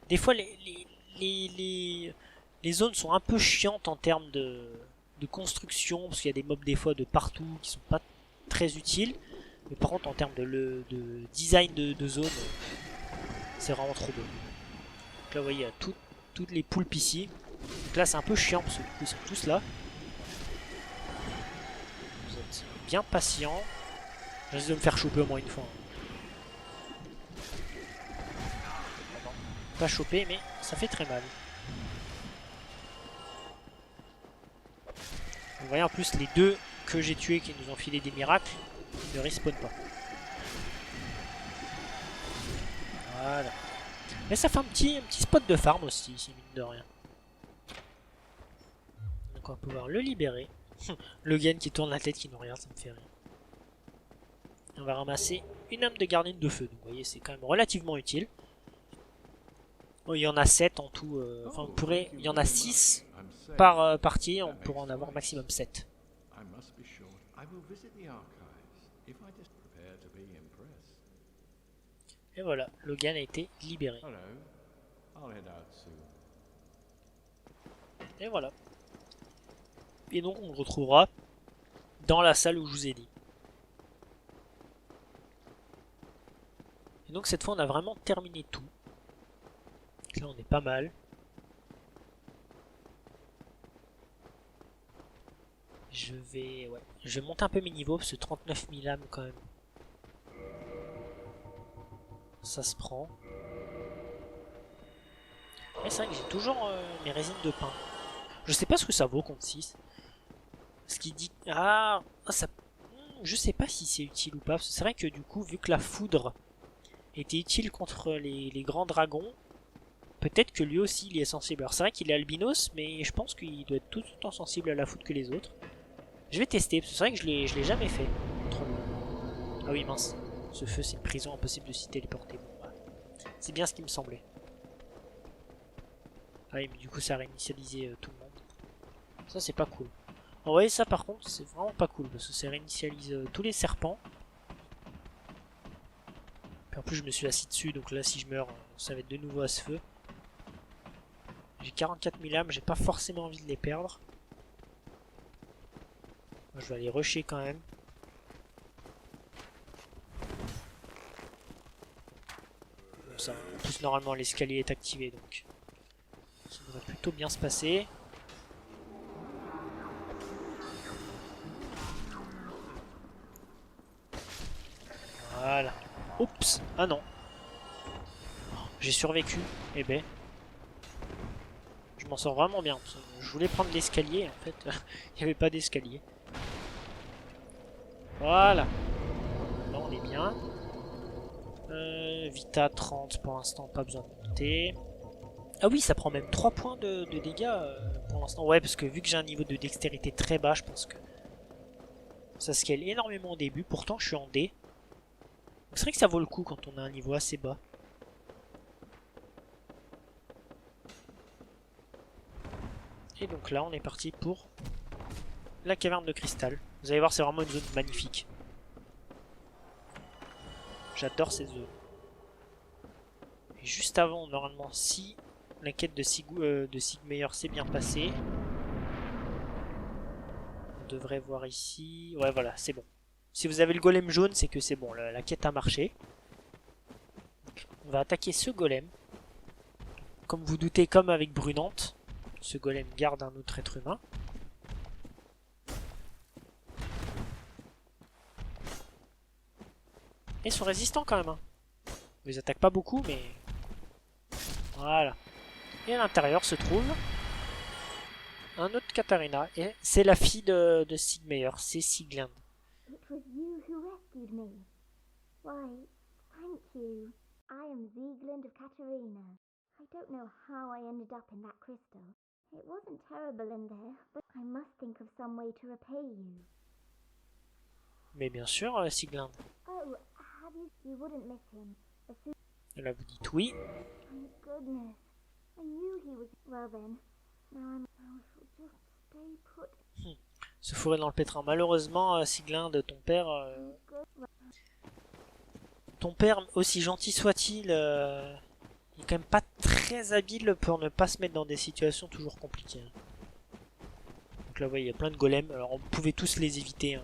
Speaker 1: Des fois, les zones sont un peu chiantes en termes de construction, parce qu'il y a des mobs des fois de partout qui sont pas très utiles. Mais par contre, en termes de design de zone, c'est vraiment trop beau. Donc là, vous voyez, il y a toutes les poulpes ici. Donc là, c'est un peu chiant, parce que du coup, ils sont tous là. Vous êtes bien patient. J'essaie de me faire choper au moins une fois. Pas choper, mais ça fait très mal. Vous voyez en plus les deux que j'ai tués qui nous ont filé des miracles, ils ne respawnent pas. Voilà. Mais ça fait un petit spot de farm aussi, ici, mine de rien. Donc on va pouvoir le libérer. Logan qui tourne la tête, qui nous regarde, ça me fait rire. Et on va ramasser une âme de gardienne de feu. Donc vous voyez, c'est quand même relativement utile. Bon, il y en a 7 en tout. Enfin, il y en a 6 par partie. On pourra en avoir maximum 7. Et voilà, Logan a été libéré. Et voilà. Et donc on le retrouvera dans la salle où je vous ai dit. Et donc cette fois on a vraiment terminé tout. Là on est pas mal. Je vais monter un peu mes niveaux parce que 39 000 âmes quand même. Ça se prend. Et c'est vrai que j'ai toujours mes résines de pain. Je sais pas ce que ça vaut contre 6. Ce qui dit... Ah ça... Je sais pas si c'est utile ou pas. C'est vrai que du coup, vu que la foudre était utile contre les grands dragons, peut-être que lui aussi il est sensible. Alors c'est vrai qu'il est albinos, mais je pense qu'il doit être tout autant sensible à la foudre que les autres. Je vais tester, parce que c'est vrai que je l'ai jamais fait. Ah oui mince, ce feu c'est une prison, impossible de s'y téléporter. Bon, bah, c'est bien ce qui me semblait. Ah oui mais du coup ça a réinitialisé tout le monde. Ça c'est pas cool. Vous voyez ça par contre c'est vraiment pas cool, parce que ça réinitialise tous les serpents. En plus je me suis assis dessus, donc là si je meurs, ça va être de nouveau à ce feu. J'ai 44 000 âmes, j'ai pas forcément envie de les perdre. Moi, je vais aller rusher quand même. Bon, ça, en plus normalement l'escalier est activé, donc ça devrait plutôt bien se passer. Voilà. Oups. Ah non. J'ai survécu. Eh ben. Je m'en sors vraiment bien. Je voulais prendre l'escalier. En fait, il n'y avait pas d'escalier. Voilà. Là, on est bien. Vita 30 pour l'instant. Pas besoin de monter. Ah oui, ça prend même 3 points de dégâts pour l'instant. Ouais, parce que vu que j'ai un niveau de dextérité très bas, je pense que ça scale énormément au début. Pourtant, je suis en D. C'est vrai que ça vaut le coup quand on a un niveau assez bas. Et donc là, on est parti pour la caverne de cristal. Vous allez voir, c'est vraiment une zone magnifique. J'adore cette zone. Et juste avant, normalement, si la quête de Sigmeyer s'est bien passée, on devrait voir ici... Ouais, voilà, c'est bon. Si vous avez le golem jaune, c'est que c'est bon, la quête a marché. Donc, on va attaquer ce golem. Comme vous doutez, comme avec Brunante, ce golem garde un autre être humain. Et ils sont résistants quand même. Hein. Ils les attaquent pas beaucoup, mais... Voilà. Et à l'intérieur se trouve un autre Katarina. Et c'est la fille de Sigmeyer, c'est Sieglind.
Speaker 3: It was you who rescued me. Why, thank you. I am Sieglind of Katarina. I don't know how I ended up in that crystal. It wasn't terrible in there, but I must think of some way to repay you.
Speaker 1: Mais bien sûr, Sieglind.
Speaker 3: Oh, have you? You wouldn't miss him. As soon
Speaker 1: Elle vous dit oui.
Speaker 3: Thank goodness. I knew he was. Well then, now I shall just stay put.
Speaker 1: Se fourrer dans le pétrin. Malheureusement, Sieglind, ton père, aussi gentil soit-il, il est quand même pas très habile pour ne pas se mettre dans des situations toujours compliquées. Donc là, vous voyez, il y a plein de golems. Alors, on pouvait tous les éviter. Hein.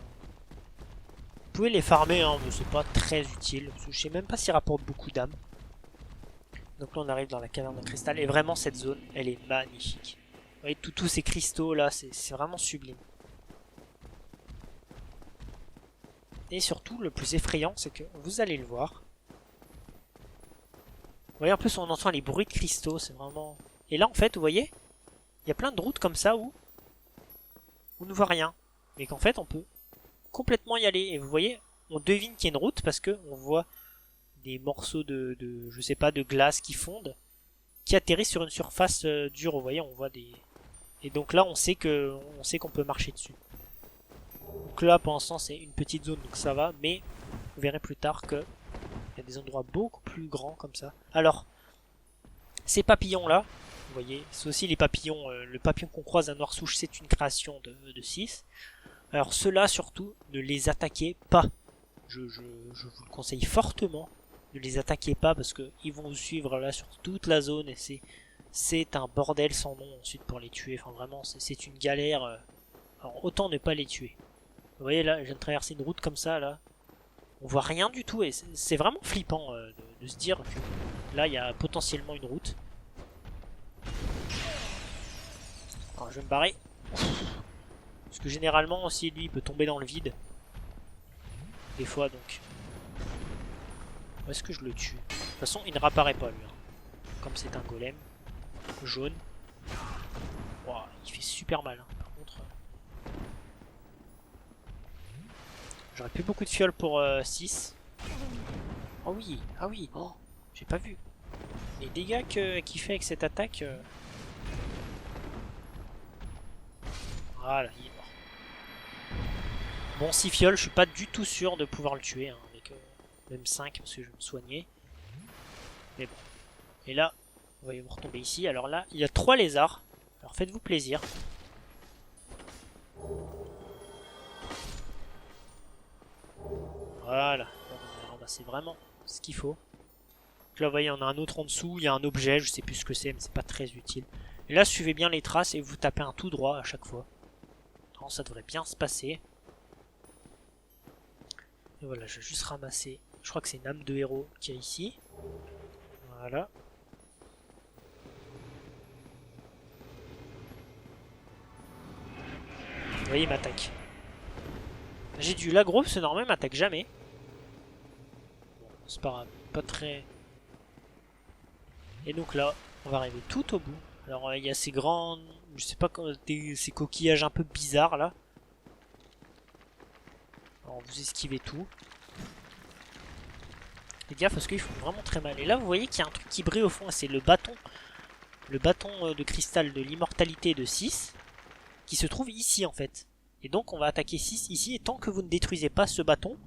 Speaker 1: Vous pouvez les farmer, hein, mais c'est pas très utile. Parce que je sais même pas s'ils rapportent beaucoup d'âmes. Donc là, on arrive dans la caverne de cristal. Et vraiment, cette zone, elle est magnifique. Vous voyez, tous ces cristaux là, c'est vraiment sublime. Et surtout, le plus effrayant, c'est que vous allez le voir. Vous voyez, en plus, on entend les bruits de cristaux, c'est vraiment... Et là, en fait, vous voyez, il y a plein de routes comme ça où on ne voit rien. Mais qu'en fait, on peut complètement y aller. Et vous voyez, on devine qu'il y a une route parce que on voit des morceaux je sais pas, de glace qui fondent, qui atterrissent sur une surface dure. Vous voyez, on voit des... Et donc là, on sait qu'on peut marcher dessus. Donc là, pour l'instant, c'est une petite zone, donc ça va. Mais vous verrez plus tard que il y a des endroits beaucoup plus grands comme ça. Alors, ces papillons-là, vous voyez, c'est aussi les papillons. Le papillon qu'on croise à Noirsouche, c'est une création de 6. Alors ceux-là, surtout, ne les attaquez pas. Je vous le conseille fortement. Ne les attaquez pas parce qu'ils vont vous suivre là sur toute la zone et c'est un bordel sans nom ensuite pour les tuer. Enfin vraiment, c'est une galère. Alors autant ne pas les tuer. Vous voyez là, je viens de traverser une route comme ça là. On voit rien du tout et c'est vraiment flippant de se dire que là il y a potentiellement une route. Alors je vais me barrer. Parce que généralement aussi lui il peut tomber dans le vide. Des fois donc. Où est-ce que je le tue? De toute façon il ne réapparaît pas lui. Hein. Comme c'est un golem. Jaune. Wow, il fait super mal. Hein. Par contre. J'aurais plus beaucoup de fioles pour 6. Oh oui, ah oui, oh, j'ai pas vu. Les dégâts qu'il fait avec cette attaque... Voilà, il est mort. Bon, 6 fioles, je suis pas du tout sûr de pouvoir le tuer. Hein, avec même 5 parce que je vais me soigner. Mais bon. Et là, vous voyez, vous retombez ici. Alors là, il y a 3 lézards. Alors faites-vous plaisir. Voilà, on va ramasser vraiment ce qu'il faut. Donc là, vous voyez, on a un autre en dessous, il y a un objet, je sais plus ce que c'est, mais c'est pas très utile. Et là, suivez bien les traces et vous tapez un tout droit à chaque fois. Non, ça devrait bien se passer. Et voilà, je vais juste ramasser. Je crois que c'est une âme de héros qu'il y a ici. Voilà. Vous voyez, il m'attaque. J'ai du l'aggro, c'est normal, il m'attaque jamais. Bon, c'est pas grave, pas très... Et donc là, on va arriver tout au bout. Alors il y a ces grands... Je sais pas, ces coquillages un peu bizarres là. Alors vous esquivez tout. Faites gaffe parce qu'ils font vraiment très mal. Et là vous voyez qu'il y a un truc qui brille au fond, c'est le bâton. Le bâton de cristal de l'immortalité de 6. Qui se trouve ici en fait. Et donc on va attaquer 6 ici. Et tant que vous ne détruisez pas ce bâton,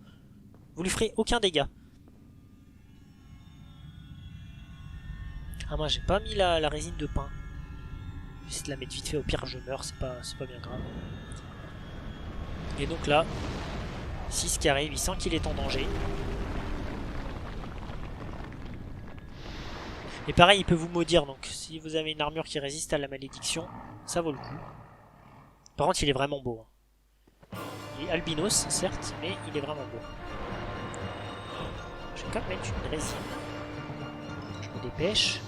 Speaker 1: vous lui ferez aucun dégât. Ah moi j'ai pas mis la résine de pain. J'essaie de la mettre vite fait, au pire je meurs, c'est pas bien grave. Et donc là, 6 qui arrive, il sent qu'il est en danger. Et pareil, il peut vous maudire, donc si vous avez une armure qui résiste à la malédiction, ça vaut le coup. Par contre il est vraiment beau. Hein. Il est albinos, certes, mais il est vraiment beau. Je vais quand même mettre une résine. Je me dépêche.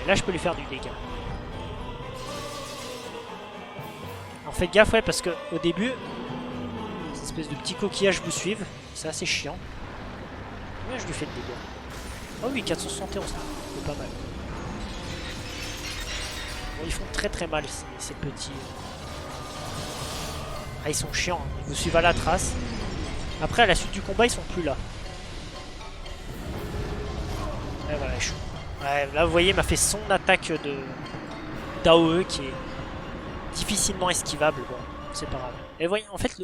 Speaker 1: Là je peux lui faire du dégât. Alors faites gaffe ouais parce que au début ces espèces de petits coquillages vous suivent. C'est assez chiant. Mais je lui fais de dégâts. Oh oui 471 c'est pas mal. Bon, ils font très mal ces petits. Ah ils sont chiants, hein. Ils vous suivent à la trace. Après à la suite du combat ils sont plus là. Et voilà ils chouent. Ouais, là vous voyez, il m'a fait son attaque d'AOE qui est difficilement esquivable. Bon, c'est pas grave. Et voyez, en fait,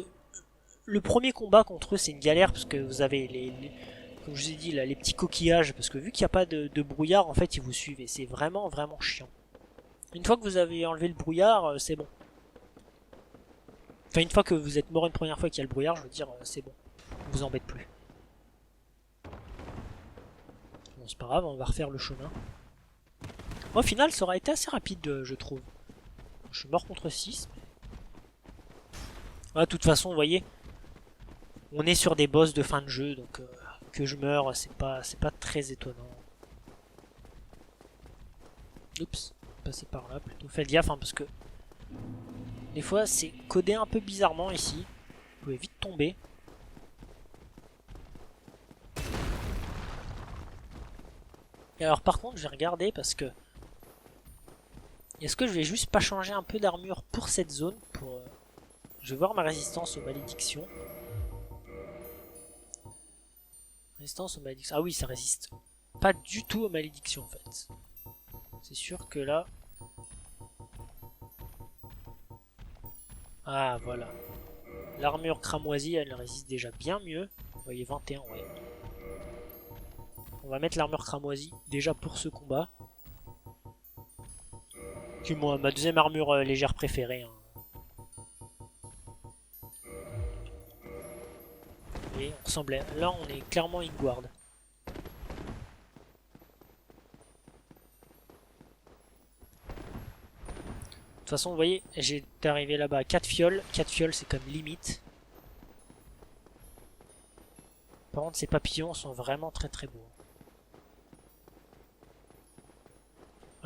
Speaker 1: le premier combat contre eux, c'est une galère parce que vous avez comme je vous ai dit, là, les petits coquillages. Parce que vu qu'il n'y a pas de brouillard, en fait, ils vous suivent et c'est vraiment chiant. Une fois que vous avez enlevé le brouillard, c'est bon. Enfin, une fois que vous êtes mort une première fois qu'il y a le brouillard, je veux dire, c'est bon. On vous embête plus. Bon, c'est pas grave, on va refaire le chemin. Au final, ça aura été assez rapide, je trouve. Je suis mort contre 6. De toute façon, vous voyez, on est sur des boss de fin de jeu, donc que je meure, c'est pas très étonnant. Oups, passer par là plutôt. Faites gaffe, hein, parce que des fois, c'est codé un peu bizarrement ici. Vous pouvez vite tomber. Et alors par contre je vais regarder parce que est-ce que je vais juste pas changer un peu d'armure pour cette zone pour je vais voir ma résistance aux malédictions. Résistance aux malédictions. Ah oui ça résiste pas du tout aux malédictions en fait. C'est sûr que là. Ah voilà. L'armure cramoisie elle résiste déjà bien mieux. Vous voyez 21 ouais. On va mettre l'armure cramoisie déjà pour ce combat. C'est moi, ma deuxième armure légère préférée. Hein. Et on ressemblait. Là on est clairement Ingward. De toute façon vous voyez, j'étais arrivé là-bas à 4 fioles. 4 fioles c'est comme limite. Par contre ces papillons sont vraiment très beaux.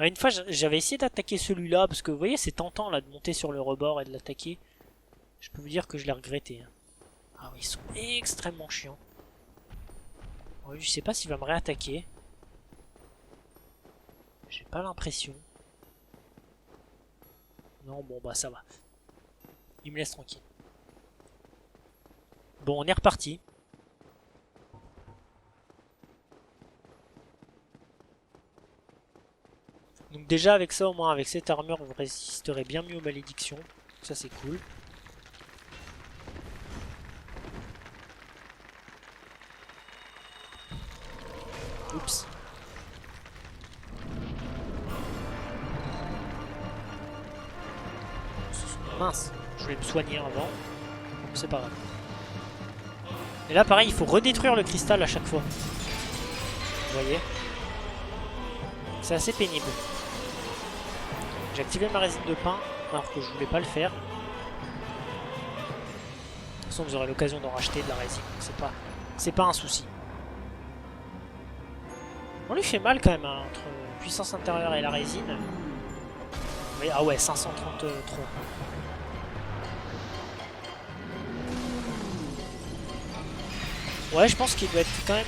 Speaker 1: Une fois j'avais essayé d'attaquer celui-là parce que vous voyez c'est tentant là de monter sur le rebord et de l'attaquer. Je peux vous dire que je l'ai regretté. Hein. Ah oui ils sont extrêmement chiants. Oui, je sais pas s'il va me réattaquer. J'ai pas l'impression. Non bon bah ça va. Il me laisse tranquille. Bon on est reparti. Donc déjà avec ça au moins avec cette armure vous résisterez bien mieux aux malédictions. Ça c'est cool. Oups. Mince, je vais me soigner avant. C'est pas grave. Et là pareil, il faut redétruire le cristal à chaque fois. Vous voyez? C'est assez pénible. J'ai activé ma résine de pain alors que je voulais pas le faire. De toute façon vous aurez l'occasion d'en racheter de la résine, c'est pas un souci. On lui fait mal quand même hein, entre puissance intérieure et la résine. Mais, ah ouais, 530 trop. Ouais, je pense qu'il doit être quand même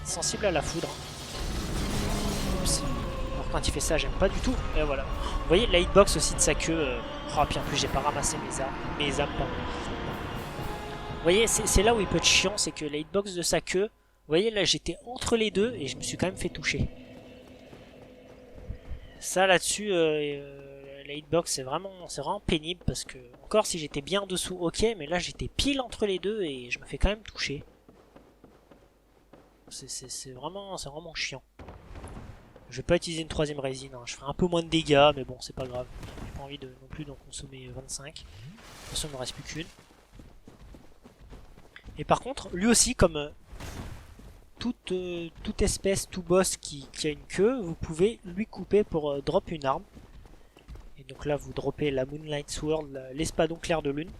Speaker 1: sensible à la foudre. Oups. Alors quand il fait ça, j'aime pas du tout. Et voilà. Vous voyez la hitbox aussi de sa queue. Oh, puis en plus, j'ai pas ramassé mes âmes. Pardon. Vous voyez, c'est là où il peut être chiant, c'est que la hitbox de sa queue. Vous voyez, là, j'étais entre les deux et je me suis quand même fait toucher. Ça, là-dessus, la hitbox, c'est vraiment pénible parce que, encore si j'étais bien dessous, ok, mais là, j'étais pile entre les deux et je me fais quand même toucher. C'est vraiment chiant. Je vais pas utiliser une troisième résine, hein. Je ferai un peu moins de dégâts, mais bon, c'est pas grave. J'ai pas envie non plus d'en consommer 25. De toute façon, il ne me reste plus qu'une. Et par contre, lui aussi, comme toute espèce, tout boss qui a une queue, vous pouvez lui couper pour drop une arme. Et donc là, vous droppez la Moonlight Sword, l'espadon clair de lune,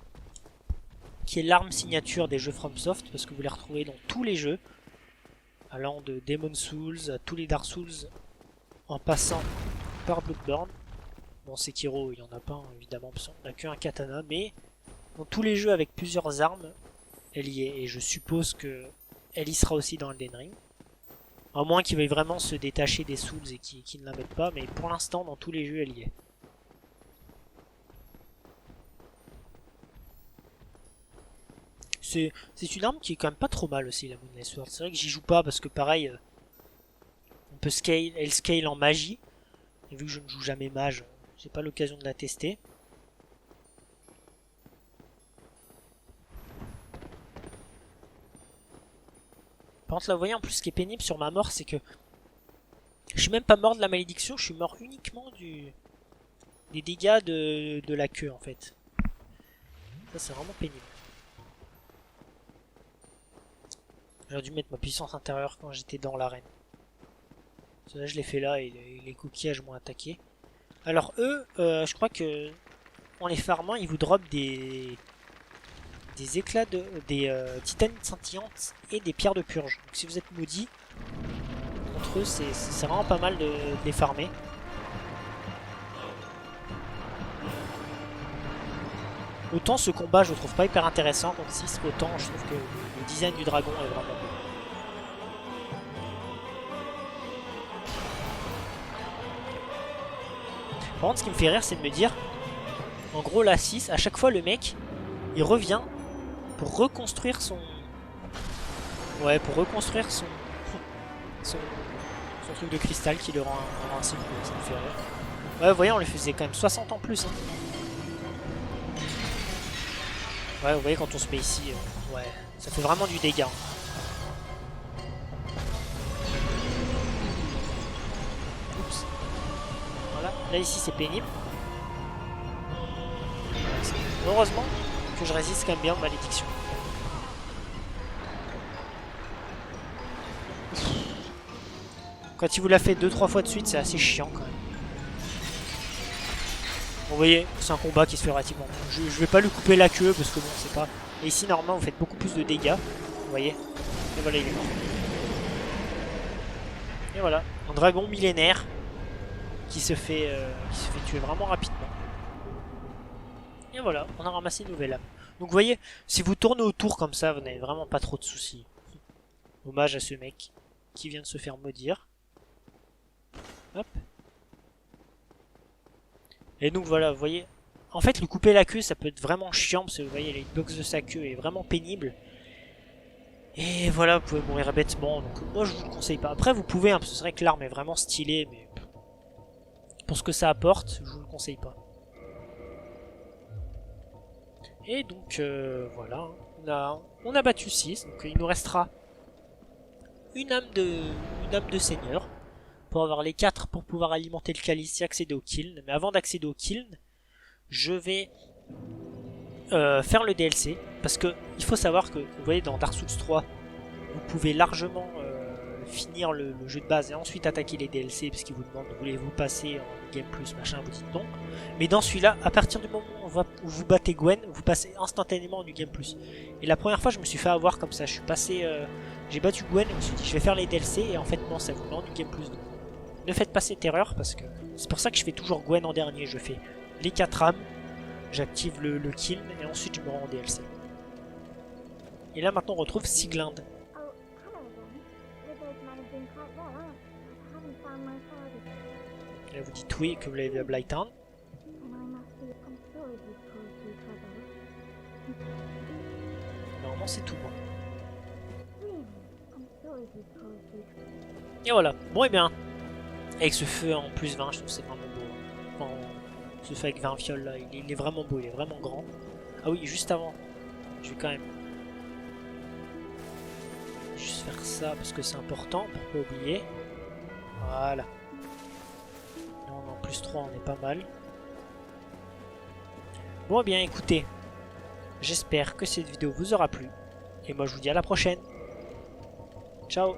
Speaker 1: qui est l'arme signature des jeux FromSoft, parce que vous les retrouvez dans tous les jeux, allant de Demon Souls à tous les Dark Souls, en passant par Bloodborne. Bon, Sekiro, il n'y en a pas, hein, évidemment, parce qu'on n'a qu'un katana, mais dans tous les jeux avec plusieurs armes, elle y est, et je suppose que elle y sera aussi dans Elden Ring. À moins qu'il veuille vraiment se détacher des Souls et qu'il ne la mette pas, mais pour l'instant, dans tous les jeux, elle y est. C'est une arme qui est quand même pas trop mal aussi, la Moonlight Sword. C'est vrai que j'y joue pas parce que pareil, on peut scale, elle scale en magie. Et vu que je ne joue jamais mage, j'ai pas l'occasion de la tester. Par contre là vous voyez en plus ce qui est pénible sur ma mort c'est que je suis même pas mort de la malédiction, je suis mort uniquement des dégâts de la queue en fait. Ça c'est vraiment pénible. J'aurais dû mettre ma puissance intérieure quand j'étais dans l'arène. Là je l'ai fait là et les coquillages m'ont attaqué. Alors eux, je crois que en les farmant ils vous dropent des éclats des titanites scintillantes et des pierres de purge. Donc si vous êtes maudit, contre eux c'est vraiment pas mal de les farmer. Autant ce combat je le trouve pas hyper intéressant contre 6, autant je trouve que le design du dragon est vraiment beau. Par contre ce qui me fait rire c'est de me dire, en gros la 6, à chaque fois le mec il revient pour reconstruire son... Ouais, pour reconstruire son truc de cristal qui le rend invincible, ça me fait rire. Ouais, vous voyez, on lui faisait quand même 60 en plus. Hein. Ouais, vous voyez, quand on se met ici, ouais, ça fait vraiment du dégât. Oups. Voilà, là ici c'est pénible. Heureusement que je résiste quand même bien aux malédictions. Quand il vous l'a fait 2-3 fois de suite, c'est assez chiant quand même. Bon, vous voyez, c'est un combat qui se fait relativement. Je vais pas lui couper la queue parce que bon, c'est pas. Et ici, normalement, vous faites beaucoup plus de dégâts. Vous voyez. Et voilà, il est mort. Et voilà, un dragon millénaire qui se fait tuer vraiment rapidement. Et voilà, on a ramassé une nouvelle âme. Donc vous voyez, si vous tournez autour comme ça, vous n'avez vraiment pas trop de soucis. Hommage à ce mec qui vient de se faire maudire. Hop. Et donc voilà, vous voyez, en fait lui couper la queue ça peut être vraiment chiant parce que vous voyez la hitbox de sa queue est vraiment pénible. Et voilà, vous pouvez mourir bêtement, donc moi je vous le conseille pas. Après vous pouvez, hein, parce que c'est vrai que l'arme est vraiment stylée, mais pour ce que ça apporte, je vous le conseille pas. Et donc voilà, on a battu 6, donc il nous restera une âme de seigneur pour avoir les 4 pour pouvoir alimenter le calice et accéder au kiln. Mais avant d'accéder au kiln, je vais faire le DLC. Parce que il faut savoir que, vous voyez, dans Dark Souls 3, vous pouvez largement finir le jeu de base et ensuite attaquer les DLC parce qu'ils vous demandent voulez-vous passer en Game Plus, machin, vous dites non. Mais dans celui-là, à partir du moment où vous battez Gwen, vous passez instantanément en New Game Plus. Et la première fois, je me suis fait avoir comme ça. Je suis passé, j'ai battu Gwen et je me suis dit je vais faire les DLC et en fait non, ça vous met en New Game Plus. Donc, ne faites pas cette erreur parce que c'est pour ça que je fais toujours Gwen en dernier. Je fais les 4 âmes, j'active le kiln et ensuite je me rends en DLC. Et là maintenant on retrouve Sieglinde.
Speaker 4: Oh, hello then. The days might have been quite well, I haven't found my father,
Speaker 1: Et elle vous dit oui que vous l'avez vu à Blighttown.
Speaker 4: and I must be. I'm sorry he caused you trouble.
Speaker 1: Normalement c'est tout bon.
Speaker 4: Really, I'm sorry he caused you trouble.
Speaker 1: Et voilà. Bon et bien. Avec ce feu en plus 20, je trouve que c'est vraiment beau. Enfin, ce feu avec 20 fioles là, il est vraiment beau, il est vraiment grand. Ah oui, juste avant, je vais quand même juste faire ça parce que c'est important pour pas oublier. Voilà. Là, on est en plus 3, on est pas mal. Bon et bien écoutez, j'espère que cette vidéo vous aura plu. Et moi je vous dis à la prochaine. Ciao.